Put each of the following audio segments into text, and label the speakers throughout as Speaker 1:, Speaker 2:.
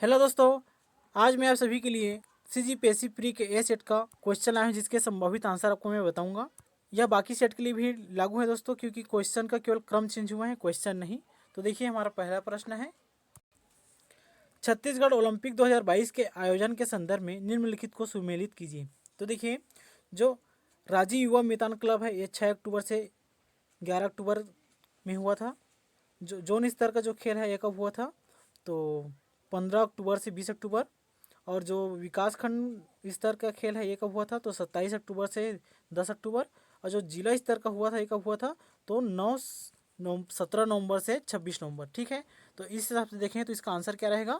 Speaker 1: Hello दोस्तों, आज मैं आप सभी के लिए सीजीपीएससी प्री के ए सेट का क्वेश्चन आया है जिसके संभावित आंसर आपको मैं बताऊंगा। यह बाकी सेट के लिए भी लागू है दोस्तों, क्योंकि क्वेश्चन का केवल क्रम चेंज हुआ है, क्वेश्चन नहीं। तो देखिए, हमारा पहला प्रश्न है, छत्तीसगढ़ ओलंपिक 2022 के आयोजन के संदर्भ में निम्नलिखित को सुमेलित कीजिए। तो देखिए, जो राजीव युवा मैदान क्लब है, ये 6 अक्टूबर से 11 अक्टूबर में हुआ था। जो जोन स्तर का जो खेल है ये कब हुआ था? तो 15 अक्टूबर से 20 अक्टूबर। और जो विकास खंड स्तर का खेल है ये कब हुआ था? तो 27 अक्टूबर से 10 अक्टूबर। और जो जिला स्तर का हुआ था ये कब हुआ था? तो 17 नवंबर से 26 नवंबर। ठीक है, तो इस हिसाब से देखें तो इसका आंसर क्या रहेगा?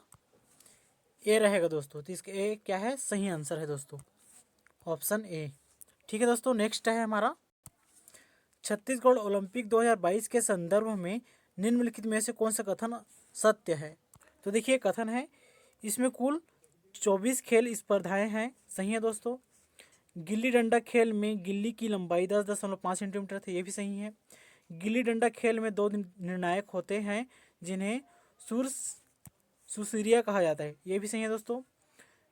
Speaker 1: ए रहेगा दोस्तों। तो इसका ए क्या है? सही आंसर है दोस्तों, ऑप्शन ए। ठीक है दोस्तों, नेक्स्ट है हमारा, छत्तीसगढ़ ओलंपिक 2022 के संदर्भ में निम्नलिखित में से कौन सा कथन सत्य है? तो देखिए, कथन है, इसमें कुल 24 खेल स्पर्धाएं हैं। सही है दोस्तों। गिल्ली डंडा खेल में गिल्ली की लंबाई 10.5 सेंटीमीटर थी, ये भी सही है। गिल्ली डंडा खेल में 2 निर्णायक होते हैं जिन्हें सुर सुसीरिया कहा जाता है, ये भी सही है दोस्तों।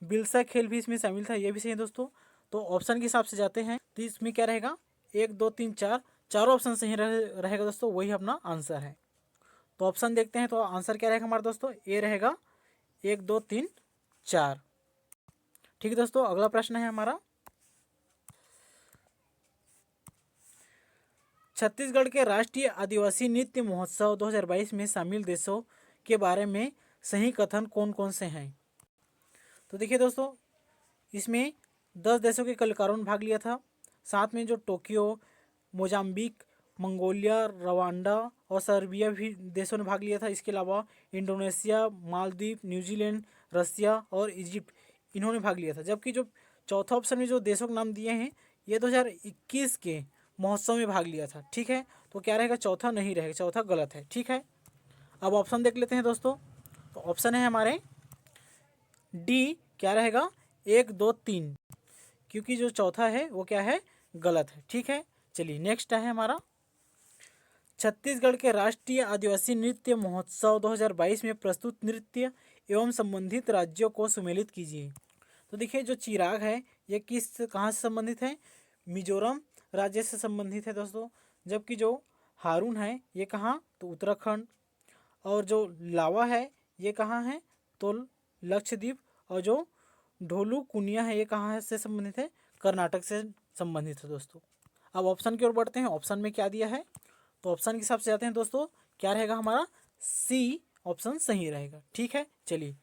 Speaker 1: बिलसा खेल भी इसमें शामिल था, ये भी सही है दोस्तों। तो ऑप्शन के हिसाब से जाते हैं तो इसमें क्या रहेगा? 1 2 3 4, चारों ऑप्शन सही रहेगा दोस्तों, वही अपना आंसर है। तो ऑप्शन देखते हैं, तो आंसर क्या रहेगा हमारा दोस्तों? ए रहेगा, 1 2 3 4। ठीक है दोस्तों, अगला प्रश्न है हमारा, छत्तीसगढ़ के राष्ट्रीय आदिवासी नृत्य महोत्सव 2022 में शामिल देशों के बारे में सही कथन कौन कौन से हैं? तो देखिए दोस्तों, इसमें 10 देशों के कलाकारों ने भाग लिया था। साथ में जो टोक्यो, मोजाम्बिक, मंगोलिया, रवांडा और सर्बिया भी देशों ने भाग लिया था। इसके अलावा इंडोनेशिया, मालदीव, न्यूजीलैंड, रसिया और इजिप्ट, इन्होंने भाग लिया था। जबकि जो चौथा ऑप्शन में जो देशों के नाम दिए हैं, ये 2021 के महोत्सव में भाग लिया था। ठीक है, तो क्या रहेगा? चौथा नहीं रहेगा, चौथा गलत है। ठीक है, अब ऑप्शन देख लेते हैं दोस्तों। तो ऑप्शन है हमारे डी, क्या रहेगा? 1 2 3, क्योंकि जो चौथा है वो क्या है? गलत है। ठीक है, चलिए नेक्स्ट है हमारा, छत्तीसगढ़ के राष्ट्रीय आदिवासी नृत्य महोत्सव 2022 में प्रस्तुत नृत्य एवं संबंधित राज्यों को सुमेलित कीजिए। तो देखिए, जो चिराग है ये कहाँ से संबंधित है? मिजोरम राज्य से संबंधित है दोस्तों। जबकि जो हारून है ये कहाँ? तो उत्तराखंड। और जो लावा है ये कहाँ है? तो लक्षद्वीप। और जो ढोलू कुनिया है ये कहाँ से संबंधित है? कर्नाटक से संबंधित है दोस्तों। अब ऑप्शन की ओर बढ़ते हैं, ऑप्शन में क्या दिया है? तो ऑप्शन के हिसाब से जाते हैं दोस्तों, क्या रहेगा हमारा? सी ऑप्शन सही रहेगा। ठीक है, चलिए,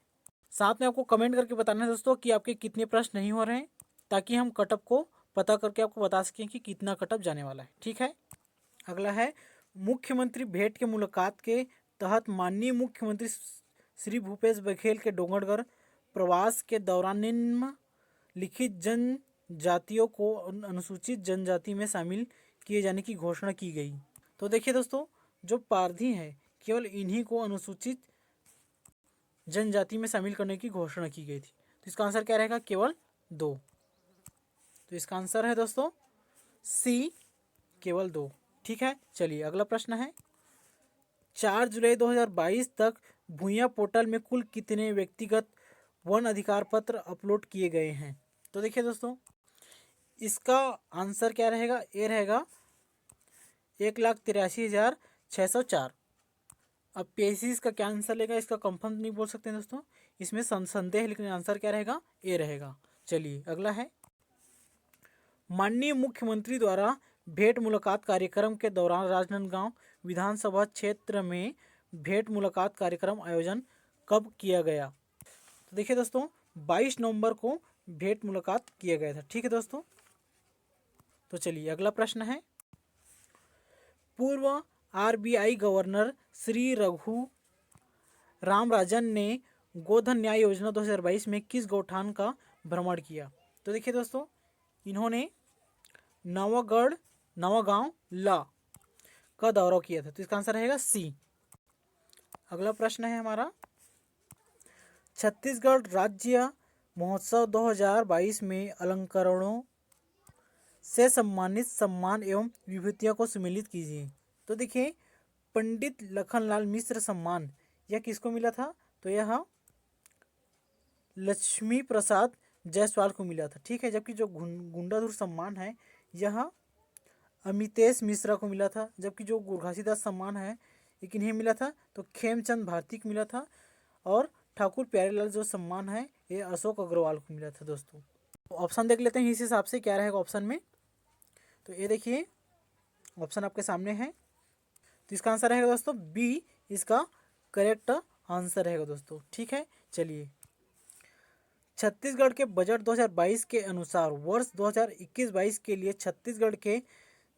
Speaker 1: साथ में आपको कमेंट करके बताना है दोस्तों कि आपके कितने प्रश्न नहीं हो रहे हैं, ताकि हम कटअप को पता करके आपको बता सकें कि कितना कटअप जाने वाला है। ठीक है, अगला है, मुख्यमंत्री भेंट के मुलाकात के तहत माननीय मुख्यमंत्री श्री भूपेश बघेल के डोंगरगढ़ प्रवास के दौरान निम्नलिखित जनजातियों को अनुसूचित जनजाति में शामिल किए जाने की घोषणा की गई। तो देखिए दोस्तों, जो पारधी है केवल इन्हीं को अनुसूचित जनजाति में शामिल करने की घोषणा की गई थी। तो इसका आंसर क्या रहेगा? केवल 2। तो इसका आंसर है दोस्तों सी, केवल 2। ठीक है, चलिए अगला प्रश्न है, 4 जुलाई 2022 तक भूया पोर्टल में कुल कितने व्यक्तिगत वन अधिकार पत्र अपलोड किए गए हैं? तो देखिए दोस्तों, इसका आंसर क्या रहेगा? ए रहेगा, 1,83,604। अब पीएससी इसका क्या आंसर लेगा, इसका कंफर्म नहीं बोल सकते दोस्तों, इसमें संदेह है, लेकिन आंसर क्या रहेगा? ए रहेगा। चलिए अगला है, माननीय मुख्यमंत्री द्वारा भेंट मुलाकात कार्यक्रम के दौरान राजनांदगांव विधानसभा क्षेत्र में भेंट मुलाकात कार्यक्रम आयोजन कब किया गया? तो देखिए दोस्तों, 22 नवंबर को भेंट मुलाकात किया गया था। ठीक है दोस्तों, तो चलिए अगला प्रश्न है, पूर्व आरबीआई गवर्नर श्री रघु राम राजन ने गोधन न्याय योजना 2022 में किस गौठान का भ्रमण किया? तो देखिए दोस्तों, इन्होंने नवागांव ला का दौरा किया था। तो इसका आंसर रहेगा सी। अगला प्रश्न है हमारा, छत्तीसगढ़ राज्य महोत्सव 2022 में अलंकरणों से सम्मानित सम्मान एवं विभूतियों को सम्मिलित कीजिए। तो देखिए, पंडित लखनलाल मिश्र सम्मान यह किसको मिला था? तो यह लक्ष्मी प्रसाद जायसवाल को मिला था। ठीक है, जबकि जो गुंडाधुर सम्मान है यह अमितेश मिश्रा को मिला था। जबकि जो घासीदास सम्मान है ये किन्हें मिला था, तो खेमचंद भारती को मिला था। और ठाकुर प्यारेलाल जो सम्मान है ये अशोक अग्रवाल को मिला था दोस्तों। ऑप्शन देख लेते हैं इस हिसाब से क्या रहेगा ऑप्शन में। तो ये देखिए ऑप्शन आपके सामने है, तो इसका आंसर रहेगा दोस्तों बी, इसका करेक्ट आंसर रहेगा दोस्तों। ठीक है, चलिए छत्तीसगढ़ के बजट 2022 के अनुसार वर्ष 2021-22 के लिए छत्तीसगढ़ के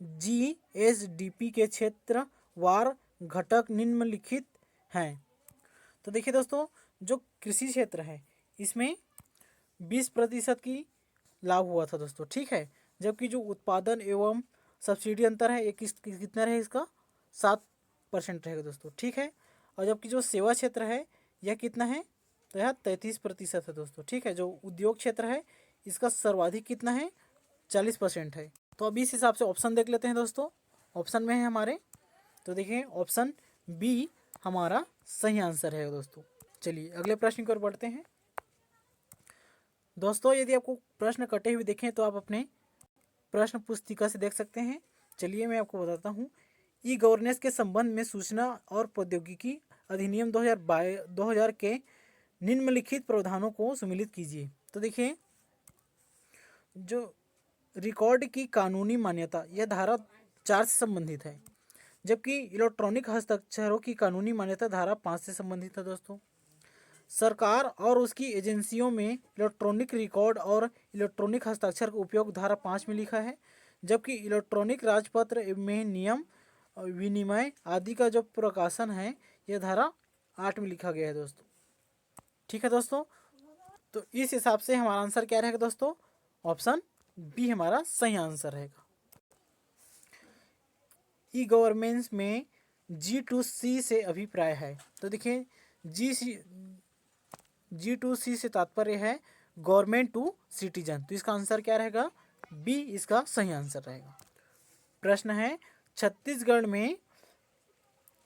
Speaker 1: जीएसडीपी के क्षेत्रवार घटक निम्नलिखित हैं। तो देखिए दोस्तों, जो कृषि क्षेत्र है इसमें 20% की लाभ हुआ था दोस्तों। ठीक है, जबकि जो उत्पादन एवं सब्सिडी अंतर है ये कितना रहेगा, इसका 7% रहेगा दोस्तों। ठीक है, और जबकि जो सेवा क्षेत्र है यह कितना है, तो यह 33% है दोस्तों। ठीक है, जो उद्योग क्षेत्र है इसका सर्वाधिक कितना है, 40% है। तो अभी इस हिसाब से ऑप्शन देख लेते हैं दोस्तों। ऑप्शन में है हमारे, तो देखिए ऑप्शन बी हमारा सही आंसर है दोस्तों। चलिए अगले प्रश्न की ओर बढ़ते हैं दोस्तों। यदि आपको प्रश्न कटे हुए देखें तो आप अपने प्रश्न पुस्तिका से देख सकते हैं। चलिए मैं आपको बताता हूँ। ई गवर्नेंस के संबंध में सूचना और प्रौद्योगिकी अधिनियम 2000 के निम्नलिखित प्रावधानों को सम्मिलित कीजिए। तो देखिए, जो रिकॉर्ड की कानूनी मान्यता यह धारा 4 से संबंधित है, जबकि इलेक्ट्रॉनिक हस्ताक्षरों की कानूनी मान्यता धारा 5 से संबंधित है दोस्तों। सरकार और उसकी एजेंसियों में इलेक्ट्रॉनिक रिकॉर्ड और इलेक्ट्रॉनिक हस्ताक्षर का उपयोग धारा 5 में लिखा है, जबकि इलेक्ट्रॉनिक राजपत्र में नियम विनिमय आदि का जो प्रकाशन है यह धारा 8 में लिखा गया है दोस्तों। ठीक है दोस्तों, तो इस हिसाब से हमारा आंसर क्या रहेगा दोस्तों, ऑप्शन बी हमारा सही आंसर रहेगा। ई गवर्नेंस में G2C से अभिप्राय है। तो देखिए G2C से तात्पर्य है गवर्नमेंट टू सिटीजन। तो इसका आंसर क्या रहेगा, बी इसका सही आंसर रहेगा। प्रश्न है, छत्तीसगढ़ में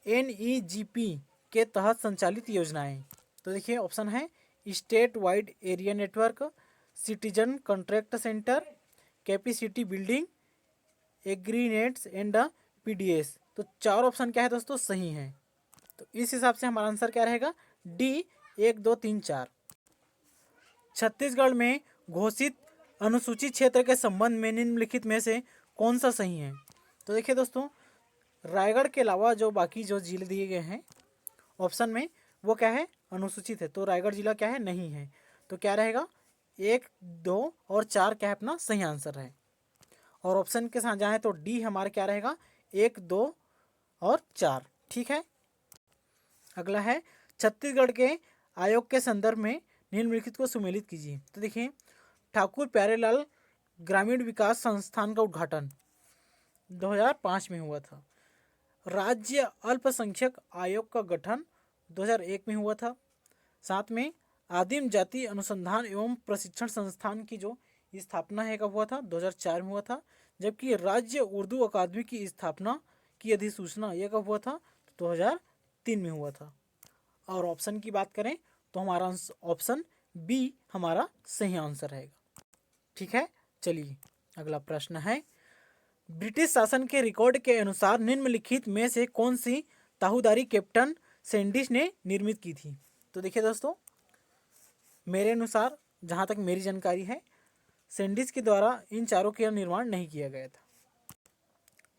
Speaker 1: NEGP के तहत संचालित योजनाएं। तो देखिए ऑप्शन है state wide area network, citizen contract centre, capacity building, एग्रीनेट्स एंड PDS। तो 4 ऑप्शन क्या है दोस्तों, सही है। तो इस हिसाब से हमारा आंसर क्या रहेगा, डी 1 2 3 4। छत्तीसगढ़ में घोषित अनुसूचित क्षेत्र के संबंध में निम्नलिखित में से कौन सा सही है। तो देखिए दोस्तों, रायगढ़ के अलावा जो बाकी जो जिले दिए गए हैं ऑप्शन में वो क्या है, अनुसूचित है। तो रायगढ़ जिला क्या है, नहीं है। तो क्या रहेगा, 1 2 और 4 क्या है अपना सही आंसर है। और ऑप्शन के साथ जाएँ तो डी हमारा क्या रहेगा, 1 2 और 4। ठीक है, अगला है छत्तीसगढ़ के आयोग के संदर्भ में निम्नलिखित को सुमेलित कीजिए। तो देखिए, ठाकुर प्यारेलाल ग्रामीण विकास संस्थान का उद्घाटन 2005 में हुआ था। राज्य अल्पसंख्यक आयोग का गठन 2001 में हुआ था। साथ में आदिम जाति अनुसंधान एवं प्रशिक्षण संस्थान की जो स्थापना है कब हुआ था, 2004 में हुआ था। जबकि राज्य उर्दू अकादमी की स्थापना की अधिसूचना यह कब हुआ था, 2003 में हुआ था। और ऑप्शन की बात करें तो हमारा ऑप्शन बी हमारा सही आंसर रहेगा। ठीक है, चलिए अगला प्रश्न है, ब्रिटिश शासन के रिकॉर्ड के अनुसार निम्नलिखित में से कौन सी ताहूदारी कैप्टन सैंडिस ने निर्मित की थी। तो देखिए दोस्तों, मेरे अनुसार जहाँ तक मेरी जानकारी है सैंडिस के द्वारा इन चारों का निर्माण नहीं किया गया था।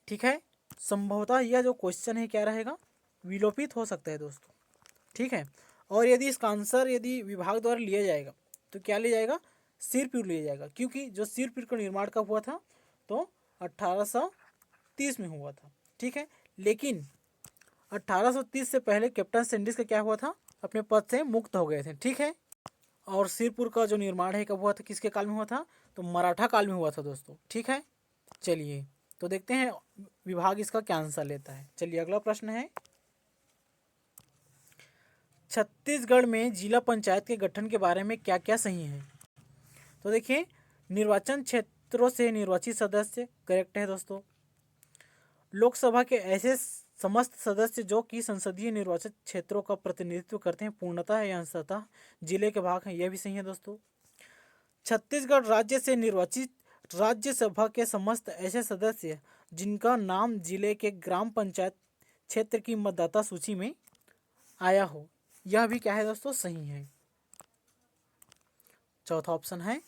Speaker 1: ठीक है, संभवतः यह जो क्वेश्चन है क्या रहेगा, विलोपित हो सकता है दोस्तों। ठीक है, और यदि इसका आंसर यदि विभाग द्वारा लिया जाएगा तो क्या लिया जाएगा, सिरपुर लिया जाएगा। क्योंकि जो सिरपुर का निर्माण कब हुआ था, तो 1830 में हुआ था। ठीक है, लेकिन 1830 से पहले कैप्टन सैंडिस का क्या हुआ था, अपने पद से मुक्त हो गए थे। ठीक है, और सिरपुर का जो निर्माण है कब हुआ था, किसके काल में हुआ था, तो मराठा काल में हुआ था दोस्तों। ठीक है, चलिए तो देखते हैं विभाग इसका क्या आंसर लेता है। चलिए अगला प्रश्न है, छत्तीसगढ़ में जिला पंचायत के गठन के बारे में क्या क्या सही है। तो देखिए, निर्वाचन क्षेत्रों से निर्वाचित सदस्य करेक्ट है दोस्तों। लोकसभा के ऐसे समस्त सदस्य जो कि संसदीय निर्वाचित क्षेत्रों का प्रतिनिधित्व करते हैं पूर्णतः या अंशतः जिले के भाग हैं, यह भी सही है दोस्तों। छत्तीसगढ़ राज्य से निर्वाचित राज्यसभा के समस्त ऐसे सदस्य जिनका नाम जिले के ग्राम पंचायत क्षेत्र की मतदाता सूची में आया हो, यह भी क्या है दोस्तों, सही है। चौथा ऑप्शन है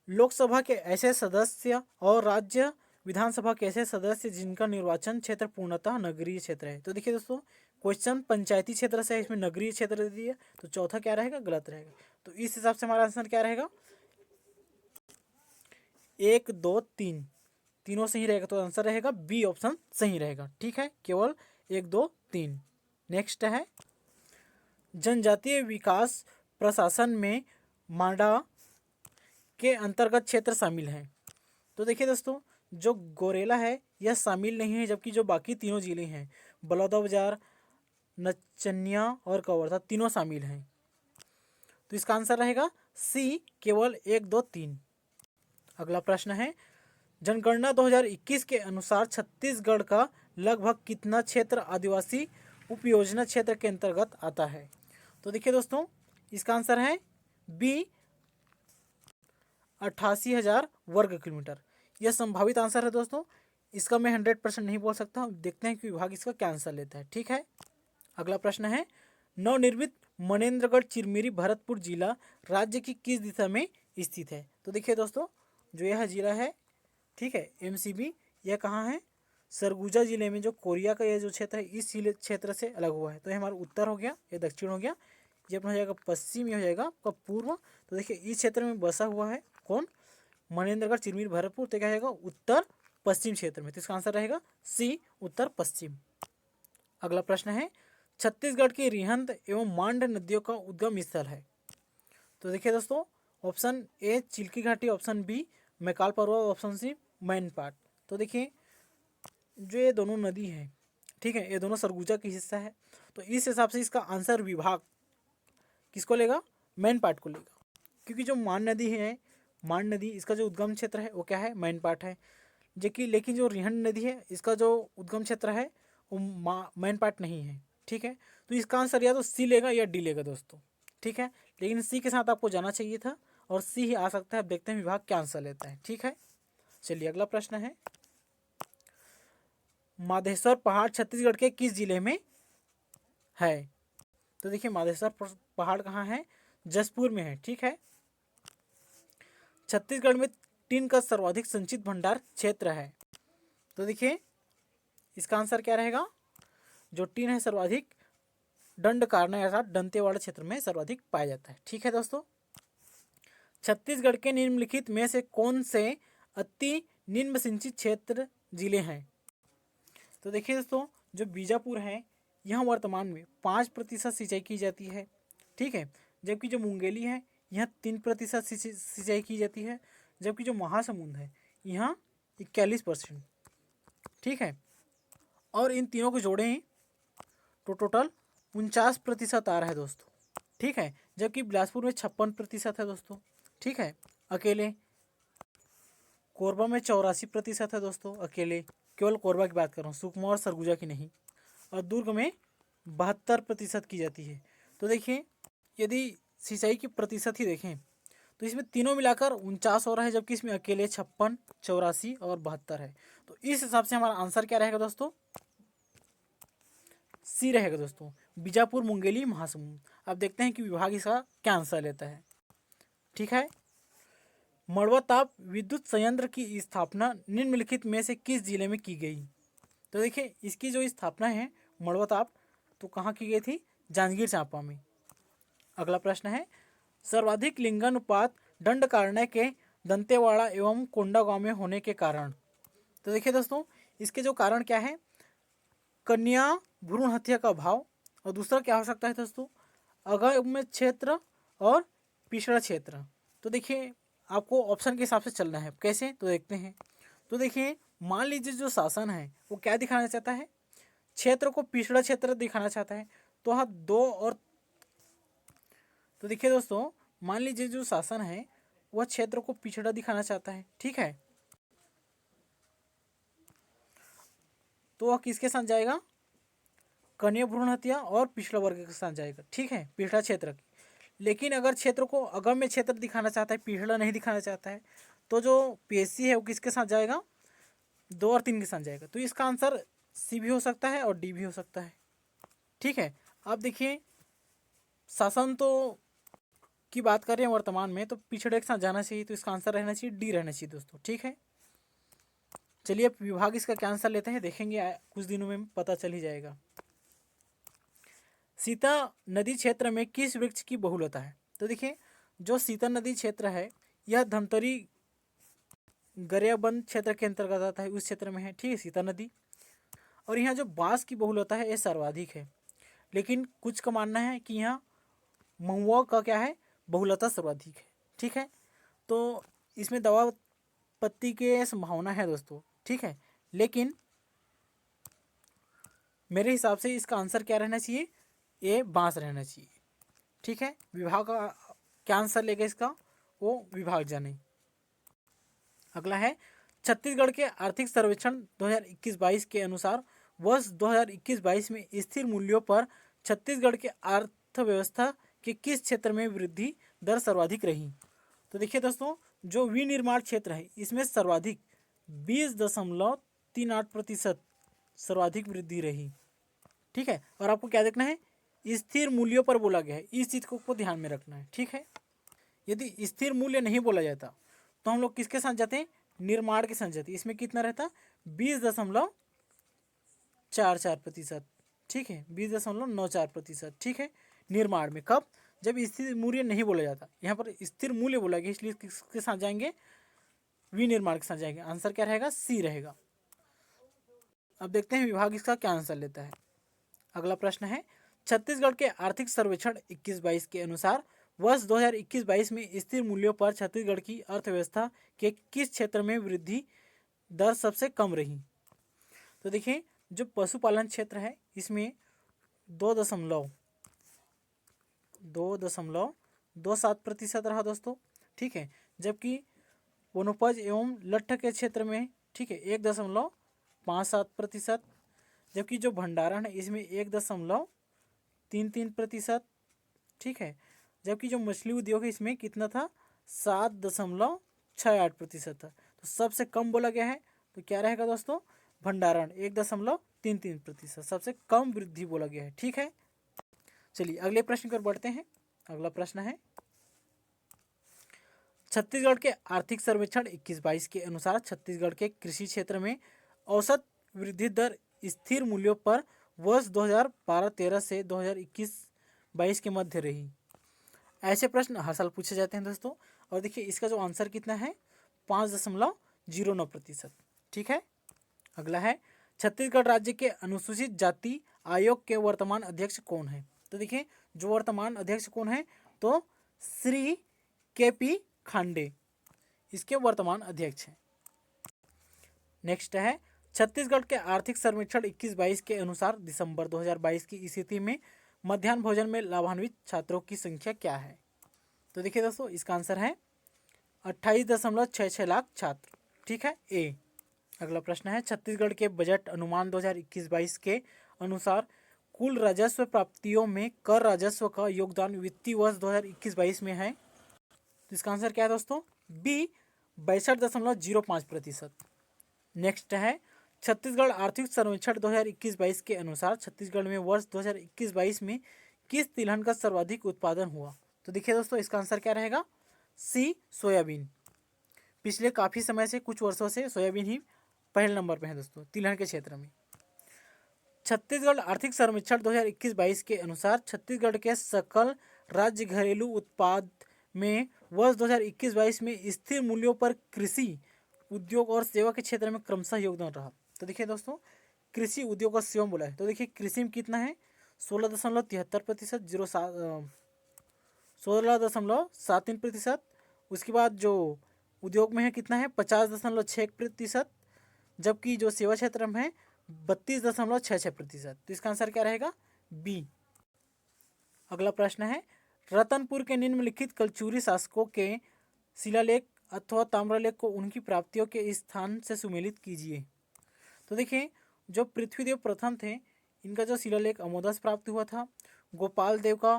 Speaker 1: लोकसभा के ऐसे सदस्य और राज्य विधानसभा के ऐसे सदस्य जिनका निर्वाचन क्षेत्र पूर्णतः नगरीय क्षेत्र है। तो देखिए दोस्तों, क्वेश्चन पंचायती क्षेत्र से है, इसमें नगरीय क्षेत्र दे दिया, तो चौथा क्या रहेगा, गलत रहेगा। तो इस हिसाब से हमारा आंसर क्या रहेगा, 1 2 3 तीनों सही रहेगा, तो आंसर रहेगा बी ऑप्शन सही रहेगा। ठीक है, केवल 1 2 3। नेक्स्ट है जनजातीय विकास प्रशासन में मांडा के अंतर्गत क्षेत्र शामिल है। तो देखिए दोस्तों, जो गोरेला है यह शामिल नहीं है, जबकि जो बाकी तीनों जिले हैं बलौदाबाजार, नचनिया और कवर्धा तीनों शामिल हैं। तो इसका आंसर रहेगा सी, केवल 1 2 3। अगला प्रश्न है जनगणना 2021 के अनुसार छत्तीसगढ़ का लगभग कितना क्षेत्र आदिवासी उपयोजना क्षेत्र के अंतर्गत आता है। तो देखिए दोस्तों, इसका आंसर है बी, 88,000 वर्ग किलोमीटर। यह संभावित आंसर है दोस्तों, इसका मैं 100% नहीं बोल सकता, देखते हैं कि विभाग इसका क्या आंसर लेता है। ठीक है, अगला प्रश्न है नवनिर्मित मनेन्द्रगढ़ चिरमिरी भरतपुर जिला राज्य की किस दिशा में स्थित है। तो देखिए दोस्तों, जो यह जिला है, ठीक है, एमसीबी, यह कहाँ है, सरगुजा जिले में, जो कोरिया का यह जो क्षेत्र है इस जिले क्षेत्र से अलग हुआ है। तो ये हमारा उत्तर हो गया, ये दक्षिण हो गया, ये अपना हो जाएगा पश्चिम, ये हो जाएगा आपका पूर्व। तो देखिए इस क्षेत्र में बसा हुआ है कौन, मनेन्द्रगढ़ चिरमिरी भरतपुर, तो क्या रहेगा उत्तर पश्चिम क्षेत्र में। तो इसका आंसर रहेगा सी, उत्तर पश्चिम। अगला प्रश्न है छत्तीसगढ़ की रिहंद एवं मांड नदियों का उद्गम स्थल है। तो देखिए दोस्तों, ऑप्शन ए चिल्की घाटी, ऑप्शन बी मैकाल पर्वत, ऑप्शन सी मैनपाट। तो देखिए जो ये दोनों नदी हैं, ठीक है, ये दोनों सरगुजा की हिस्सा है, तो इस हिसाब से इसका आंसर विभाग किसको लेगा, मैनपाट को लेगा, क्योंकि जो मान नदी है, मान नदी, इसका जो उद्गम क्षेत्र है वो क्या है, मैनपाट है, जबकि लेकिन जो रिहंद नदी है इसका जो उद्गम क्षेत्र है वो मैनपाट नहीं है। ठीक है, तो इसका आंसर या तो सी लेगा या डी लेगा दोस्तों। ठीक है, लेकिन सी के साथ आपको जाना चाहिए था और सी ही आ सकता है। अब देखते हैं विभाग क्या आंसर लेता है। ठीक है, चलिए अगला प्रश्न है माधेश्वर पहाड़ छत्तीसगढ़ के किस जिले में है। तो देखिए माधेश्वर पहाड़ कहाँ है, जसपुर में है। ठीक है, छत्तीसगढ़ में टिन का सर्वाधिक संचित भंडार क्षेत्र है। तो देखिए इसका आंसर क्या रहेगा, जो टिन है सर्वाधिक दंडकारण्य अर्थात दंतेवाड़ा क्षेत्र में सर्वाधिक पाया जाता है। ठीक है दोस्तों, छत्तीसगढ़ के निम्नलिखित में से कौन से अति निम्न सिंचित क्षेत्र जिले हैं। तो देखिए दोस्तों, जो बीजापुर है यहाँ वर्तमान में 5% सिंचाई की जाती है। ठीक है, जबकि जो मुंगेली है यहाँ 3% सिंचाई की जाती है, जबकि जो महासमुंद है यहाँ 41%। ठीक है, और इन तीनों को जोड़ें तो टोटल 49% आ रहा है दोस्तों। ठीक है, जबकि बिलासपुर में 56% है दोस्तों। ठीक है, अकेले कोरबा में 84% है दोस्तों, अकेले, केवल कोरबा की बात कर रहा हूँ, सुकमा और सरगुजा की नहीं। और दुर्ग में 72% की जाती है। तो देखिए यदि सिंचाई की प्रतिशत ही देखें तो इसमें तीनों मिलाकर 49 हो रहा है, जबकि इसमें अकेले 56, 84 और 72 है। तो इस हिसाब से हमारा आंसर क्या रहेगा दोस्तों, सी रहेगा दोस्तों, बीजापुर मुंगेली महासमुंद। अब देखते हैं कि विभाग इसका क्या आंसर लेता है। ठीक है, मड़वा ताप विद्युत संयंत्र की स्थापना निम्नलिखित में से किस जिले में की गई। तो देखिए इसकी जो स्थापना है मड़वा ताप, तो कहाँ की गई थी, जांजगीर चांपा में। अगला प्रश्न है सर्वाधिक लिंगानुपात दंडकारण्य के दंतेवाड़ा एवं कोंडागांव में होने के कारण। तो देखिए दोस्तों, इसके जो कारण क्या है, कन्या भ्रूण हत्या का अभाव, और दूसरा क्या हो सकता है दोस्तों, अगम्य क्षेत्र और पिछड़ा क्षेत्र। तो देखिए आपको ऑप्शन के हिसाब से चलना है, कैसे, तो देखते हैं। तो देखिए मान लीजिए जो शासन है वो क्या दिखाना चाहता है, क्षेत्र को पिछड़ा क्षेत्र दिखाना चाहता है, तो हाँ दो और, तो देखिए दोस्तों मान लीजिए जो शासन है वह क्षेत्र को पिछड़ा दिखाना चाहता है। ठीक है, तो वह किसके साथ जाएगा, कन्या भ्रूण हत्या और पिछड़ा वर्ग के साथ जाएगा, ठीक है, पिछड़ा क्षेत्र। लेकिन अगर क्षेत्र को अगम्य क्षेत्र दिखाना चाहता है, पिछड़ा नहीं दिखाना चाहता है, तो जो पीएससी है वो किसके साथ जाएगा, 2 और 3 के साथ जाएगा। तो इसका आंसर सी भी हो सकता है और डी भी हो सकता है, ठीक है। अब देखिए शासन तो की बात कर रहे हैं वर्तमान में, तो पिछड़े के साथ जाना चाहिए, तो इसका आंसर रहना चाहिए डी रहना चाहिए दोस्तों, ठीक है। चलिए अब विभाग इसका क्या आंसर लेते हैं देखेंगे, कुछ दिनों में पता चल ही जाएगा। सीता नदी क्षेत्र में किस वृक्ष की बहुलता है? तो देखिए जो सीता नदी क्षेत्र है यह धमतरी गरियाबंद क्षेत्र के अंतर्गत आता है, उस क्षेत्र में है, ठीक है, सीता नदी। और यहाँ जो बांस की बहुलता है ये सर्वाधिक है, लेकिन कुछ का मानना है कि यहाँ महुआ का क्या है, बहुलता सर्वाधिक है, ठीक है। तो इसमें दवा पत्ती के संभावना है दोस्तों, ठीक है, लेकिन मेरे हिसाब से इसका आंसर क्या रहना चाहिए, ये बांस रहना चाहिए, ठीक है। विभाग का क्या आंसर लेगा इसका, वो विभाग जाने। अगला है छत्तीसगढ़ के आर्थिक सर्वेक्षण 2021-22 के अनुसार वर्ष 2021-22 में स्थिर मूल्यों पर छत्तीसगढ़ के अर्थव्यवस्था के किस क्षेत्र में वृद्धि दर सर्वाधिक रही? तो देखिए दोस्तों जो विनिर्माण क्षेत्र है इसमें सर्वाधिक 20.38% सर्वाधिक वृद्धि रही, ठीक है। और आपको क्या देखना है, स्थिर मूल्यों पर बोला गया है, इस चीज को ध्यान में रखना है, ठीक है। यदि स्थिर मूल्य नहीं बोला जाता तो हम लोग किसके साथ जाते हैं, निर्माण के साथ जाते हैं। इसमें कितना रहता, 20.44%, ठीक है, 20.94%, ठीक है, निर्माण में। कब, जब स्थिर मूल्य नहीं बोला जाता, यहाँ पर स्थिर मूल्य बोला गया, इसलिए किसके साथ जाएंगे, विनिर्माण के साथ जाएंगे। आंसर क्या रहेगा, सी रहेगा। अब देखते हैं विभाग इसका क्या आंसर लेता है। अगला प्रश्न है छत्तीसगढ़ के आर्थिक सर्वेक्षण 21-22 के अनुसार वर्ष 2021-22 में स्थिर मूल्यों पर छत्तीसगढ़ की अर्थव्यवस्था के किस क्षेत्र में वृद्धि दर सबसे कम रही? तो देखिए जो पशुपालन क्षेत्र है इसमें 2.27% रहा दोस्तों, ठीक है। जबकि वनोपज एवं लट्ठ के क्षेत्र में, ठीक है, 1.57%। जबकि जो भंडारण है इसमें 1.33%, ठीक है। जबकि जो मछली उद्योग है इसमें कितना था, 7.68% था। तो सबसे कम बोला गया है, तो क्या रहेगा दोस्तों, भंडारण 1.33%, सबसे कम वृद्धि बोला गया है, ठीक है। चलिए अगले प्रश्न पर बढ़ते हैं। अगला प्रश्न है छत्तीसगढ़ के आर्थिक सर्वेक्षण 21-22 के अनुसार छत्तीसगढ़ के कृषि क्षेत्र में औसत वृद्धि दर स्थिर मूल्यों पर वर्ष 2012-13 से 2021-22 के मध्य रही। ऐसे प्रश्न हर साल पूछे जाते हैं दोस्तों। और देखिए इसका जो आंसर कितना है, 5.09%, ठीक है। अगला है छत्तीसगढ़ राज्य के अनुसूचित जाति आयोग के वर्तमान अध्यक्ष कौन है? तो देखिए जो वर्तमान अध्यक्ष कौन है, तो श्री के.पी. खांडे इसके वर्तमान अध्यक्ष हैं। नेक्स्ट है छत्तीसगढ़ के आर्थिक सर्वेक्षण 21-22 के अनुसार दिसंबर 2022 की स्थिति में मध्याह्न भोजन में लाभान्वित छात्रों की संख्या क्या है? तो देखिए दोस्तों इसका आंसर है 28.66 लाख छात्र, ठीक है, ए। अगला प्रश्न है छत्तीसगढ़ के बजट अनुमान 2021-22 के अनुसार कुल राजस्व प्राप्तियों में कर राजस्व का योगदान वित्तीय वर्ष 2021-22 में है। तो इसका आंसर क्या है दोस्तों, बी 62.05%। नेक्स्ट है छत्तीसगढ़ आर्थिक सर्वेक्षण 2021-22 के अनुसार छत्तीसगढ़ में वर्ष 2021-22 में किस तिलहन का सर्वाधिक उत्पादन हुआ? तो देखिए दोस्तों इसका आंसर क्या रहेगा, सी सोयाबीन। पिछले काफ़ी समय से, कुछ वर्षों से सोयाबीन ही पहले नंबर पे है दोस्तों तिलहन के क्षेत्र में। छत्तीसगढ़ आर्थिक सर्वेक्षण 2021-22 के अनुसार छत्तीसगढ़ के सकल राज्य घरेलू उत्पाद में वर्ष 2021-22 में स्थिर मूल्यों पर कृषि उद्योग और सेवा के क्षेत्र में क्रमशः योगदान रहा। तो देखिए दोस्तों कृषि उद्योग और सेवा बोला है, तो देखिए कृषि में कितना है, 16.73%, 16.73%। उसके बाद जो उद्योग में है कितना है, 50.6%। जबकि जो सेवा क्षेत्र में है 32.66%। तो इसका आंसर क्या रहेगा, बी। अगला प्रश्न है रतनपुर के निम्नलिखित कलचुरी शासकों के शिलालेख अथवा ताम्रलेख को उनकी प्राप्तियों के स्थान से सुमेलित कीजिए। तो देखिए जो पृथ्वीदेव प्रथम थे इनका जो शिलालेख अमोदस प्राप्त हुआ था, गोपाल देव का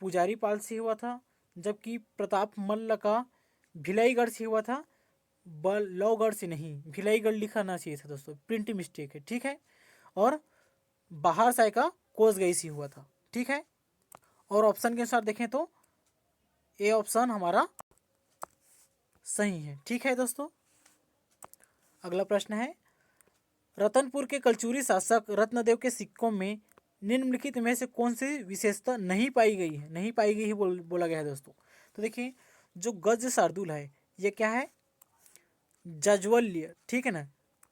Speaker 1: पुजारी पाल से हुआ था, जबकि प्रताप मल्ल का भिलाईगढ़ से हुआ था। बलौगढ़ से नहीं, भिलाईगढ़ लिखा ना चाहिए था दोस्तों, प्रिंटिंग मिस्टेक है, ठीक है। और बाहर साय का कोसगई से हुआ था, ठीक है। और ऑप्शन के अनुसार देखें तो ए ऑप्शन हमारा सही है, ठीक है दोस्तों। अगला प्रश्न है, रतनपुर के कलचुरी शासक रत्नदेव के सिक्कों में निम्नलिखित में से कौन सी विशेषता नहीं पाई गई है, नहीं पाई गई है बोला गया है दोस्तों। तो देखिए, जो गज शार्दुल है ये क्या है, जाज्वल्य, ठीक है ना,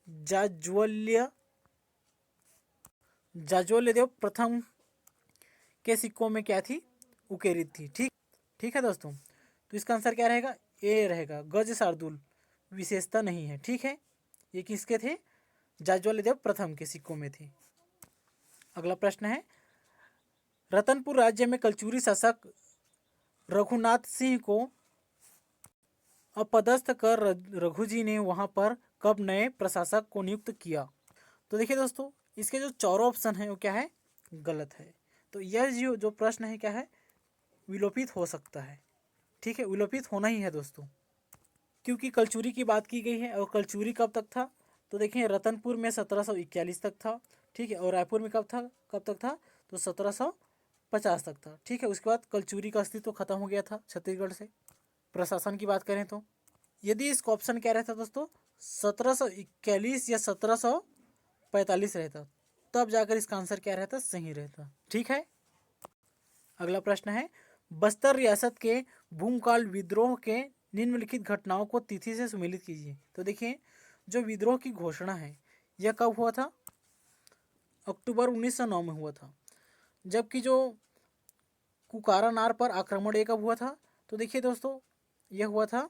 Speaker 1: जाज्वल्य, जाज्वल्य देव प्रथम के सिक्कों में क्या थी, उकेरित थी, ठीक, ठीक है दोस्तों। तो इसका आंसर क्या रहेगा, ए रहेगा, गज शार्दुल विशेषता नहीं है, ठीक है। ये किसके थे, जाज्वल्य देव प्रथम के सिक्कों में थे। अगला प्रश्न है, रतनपुर राज्य में कलचुरी शासक रघुनाथ सिंह को अपदस्थ कर रघुजी ने वहां पर कब नए प्रशासक को नियुक्त किया। तो देखिए दोस्तों, इसके जो चारों ऑप्शन है वो क्या है, गलत है। तो यह जो प्रश्न है क्या है, विलोपित हो सकता है, ठीक है, विलोपित होना ही है दोस्तों, क्योंकि कलचुरी की बात की गई है। और कलचुरी कब तक था, तो देखिए रतनपुर में 1741 तक था, ठीक है। और रायपुर में कब तक था, तो 1750 तक था, ठीक है। उसके बाद कलचुरी का अस्तित्व खत्म हो गया था छत्तीसगढ़ से। प्रशासन की बात करें तो यदि इसका ऑप्शन क्या रहता दोस्तों, 1741 या 1745 रहता, तब जाकर इसका आंसर क्या रहता, सही रहता, ठीक है। अगला प्रश्न है, बस्तर रियासत के भूमकाल विद्रोह के निम्नलिखित घटनाओं को तिथि से सुमेलित कीजिए। तो देखिए, जो विद्रोह की घोषणा है यह कब हुआ था, अक्टूबर 1909 में हुआ था। जबकि जो कुकारानार पर आक्रमण कब हुआ था, तो देखिए दोस्तों, यह हुआ था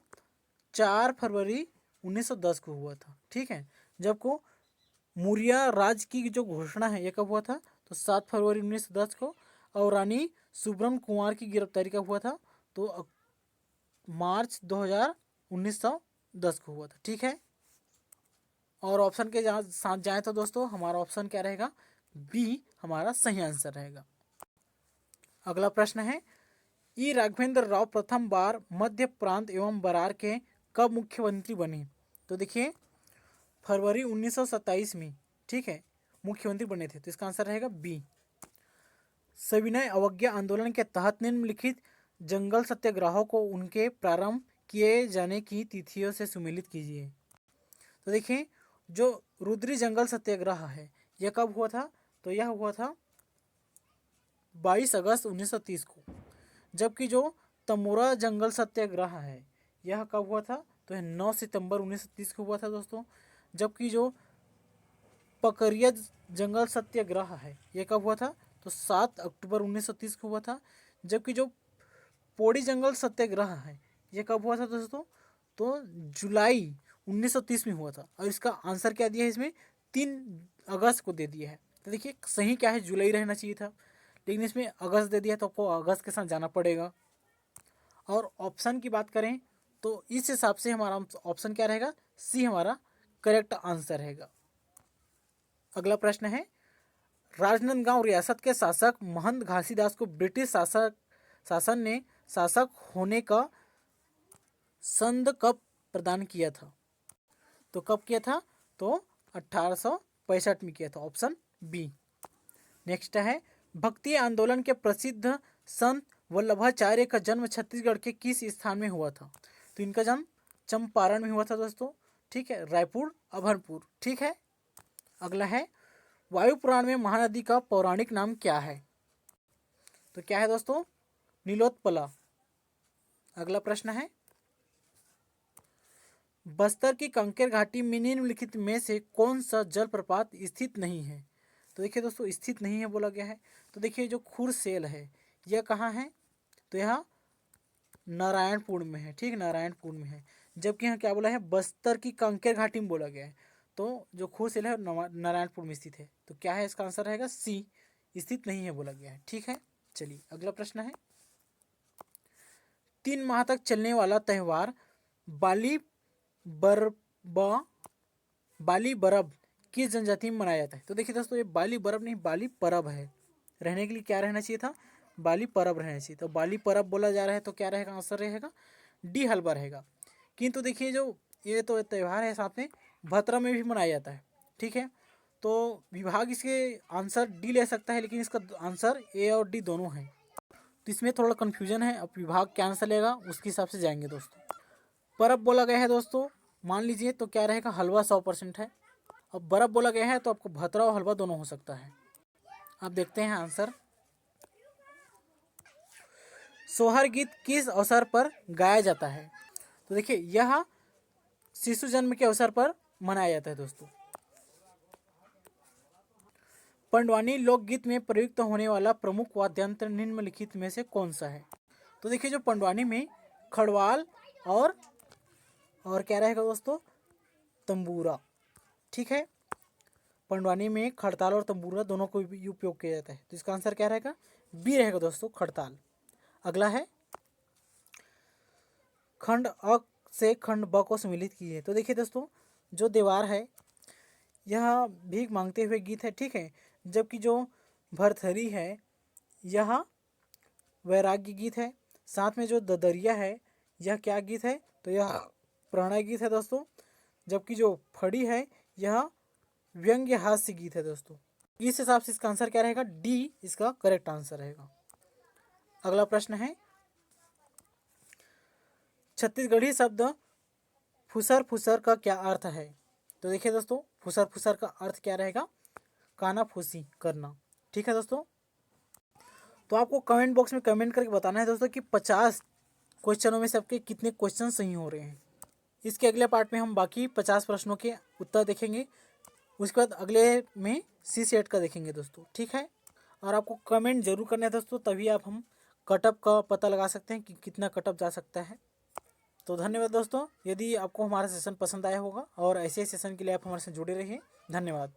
Speaker 1: 4 फरवरी 1910 को हुआ था, ठीक है। जबको मौर्य राज की जो घोषणा है यह कब हुआ था, तो 7 फरवरी 1910 को। और रानी सुब्रम कुमार की गिरफ्तारी कब हुआ था, तो मार्च 1910 को हुआ था, ठीक है। और ऑप्शन के साथ जाएं तो दोस्तों हमारा ऑप्शन क्या रहेगा, बी हमारा सही आंसर रहेगा। अगला प्रश्न है, ई राघवेंद्र राव प्रथम बार मध्य प्रांत एवं बरार के कब मुख्यमंत्री बने। तो देखिए, फरवरी 1927 में, ठीक है, मुख्यमंत्री बने थे। तो इसका आंसर रहेगा बी। सविनय अवज्ञा आंदोलन के तहत निम्नलिखित जंगल सत्याग्रहों को उनके प्रारंभ किए जाने की तिथियों से सुमेलित कीजिए। तो देखिए, जो रुद्री जंगल सत्याग्रह है यह कब हुआ था, तो यह हुआ था 22 अगस्त 1930 को। जबकि जो तमोरा जंगल सत्याग्रह है यह कब हुआ था, तो यह 9 सितंबर 1930 को हुआ था दोस्तों। जबकि जो पकरिया जंगल सत्याग्रह है यह कब हुआ था, तो 7 अक्टूबर 1930 को हुआ था। जबकि जो पौड़ी जंगल सत्याग्रह है यह कब हुआ था दोस्तों, तो जुलाई 1930 में हुआ था। और इसका आंसर क्या दिया है इसमें, 3 अगस्त को दे दिया है। तो देखिए, सही क्या है, जुलाई रहना चाहिए था, लेकिन इसमें अगस्त दे दिया, तो आपको अगस्त के साथ जाना पड़ेगा। और ऑप्शन की बात करें तो इस हिसाब से हमारा ऑप्शन क्या रहेगा, सी हमारा करेक्ट आंसर रहेगा। अगला प्रश्न है, राजनांदगांव रियासत के शासक महंत घासीदास को ब्रिटिश शासन ने शासक होने का संद कब प्रदान किया था। तो कब किया था, तो 1865 में किया था, ऑप्शन बी। नेक्स्ट है, भक्ति आंदोलन के प्रसिद्ध संत वल्लभाचार्य का जन्म छत्तीसगढ़ के किस स्थान में हुआ था। तो इनका जन्म चंपारण में हुआ था दोस्तों, ठीक है, रायपुर अभरपुर, ठीक है। अगला है, वायु पुराण में महानदी का पौराणिक नाम क्या है। तो क्या है दोस्तों, नीलोत्पला। अगला प्रश्न है, बस्तर की कंकेर घाटी में निम्नलिखित में से कौन सा जलप्रपात स्थित नहीं है। तो देखिए दोस्तों, स्थित नहीं है बोला गया है। तो देखिए, जो खुरसेल है यह कहाँ है, तो यह नारायणपुर में है, ठीक, नारायणपुर में है। जबकि यहाँ क्या बोला है, बस्तर की कंकेर घाटी में बोला गया है। तो जो खुरसेल है नारायणपुर में स्थित है। तो क्या है, इसका आंसर रहेगा सी, स्थित नहीं है बोला गया है, ठीक है। चलिए अगला प्रश्न है, 3 माह तक चलने वाला त्यौहार बाली बरब बाली बरब किस जनजाति में मनाया जाता है? तो देखिए दोस्तों, ये बाली परब नहीं, बाली परब है। रहने के लिए क्या रहना चाहिए था? बाली परब रहना चाहिए। तो बाली परब बोला जा रहा है तो क्या रहेगा? आंसर रहेगा डी हलवा रहेगा। किंतु देखिए, जो ये तो त्यौहार है साथ में भद्रा में भी मनाया जाता है, ठीक है। तो विभाग इसके आंसर डी ले सकता है, लेकिन इसका आंसर ए और डी दोनों है, तो इसमें थोड़ा कन्फ्यूजन है। अब विभाग क्या आंसर लेगा उसके हिसाब से जाएंगे दोस्तों। परब बोला गया है दोस्तों, मान लीजिए तो क्या रहेगा? हलवा 100% है। अब बर्फ बोला गया है तो आपको भद्रा और हलवा दोनों हो सकता है। अब देखते हैं आंसर। सोहर गीत किस अवसर पर गाया जाता है? तो देखिए, यह शिशु जन्म के अवसर पर मनाया जाता है दोस्तों। पंडवानी लोकगीत में प्रयुक्त होने वाला प्रमुख वाद्ययंत्र निम्नलिखित में से कौन सा है? तो देखिए, जो पंडवानी में खड़वाल और क्या रहेगा दोस्तों? तंबूरा, ठीक है। पंडवानी में खड़ताल और तंबूरा दोनों को भी उपयोग किया जाता है, तो इसका आंसर क्या रहेगा? बी रहेगा दोस्तों, खड़ताल। अगला है खंड अ से खंड ब को सम्मिलित कीजिए। तो देखिए दोस्तों, जो दीवार है यह भीख मांगते हुए गीत है, ठीक है। जबकि जो भरथरी है यह वैराग्य गीत है। साथ में जो ददरिया है यह क्या गीत है? तो यह प्रणय गीत है दोस्तों। जबकि जो फड़ी है यह व्यंग्य हास्य गीत है दोस्तों। इस हिसाब से इसका आंसर क्या रहेगा? डी इसका करेक्ट आंसर रहेगा। अगला प्रश्न है, छत्तीसगढ़ी शब्द फुसर फुसर का क्या अर्थ है? तो देखिए दोस्तों, फुसर फुसर का अर्थ क्या रहेगा? कानाफूसी करना, ठीक है दोस्तों। तो आपको कमेंट बॉक्स में कमेंट करके बताना है दोस्तों कि 50 क्वेश्चनों में से आपके कितने क्वेश्चन सही हो रहे हैं। इसके अगले पार्ट में हम बाकी 50 प्रश्नों के उत्तर देखेंगे। उसके बाद अगले में सी सेट का देखेंगे दोस्तों, ठीक है। और आपको कमेंट जरूर करना है दोस्तों, तभी आप हम कटअप का पता लगा सकते हैं कि कितना कटअप जा सकता है। तो धन्यवाद दोस्तों। यदि आपको हमारा सेशन पसंद आया होगा और ऐसे सेशन के लिए आप हमारे साथ जुड़े रहिए। धन्यवाद।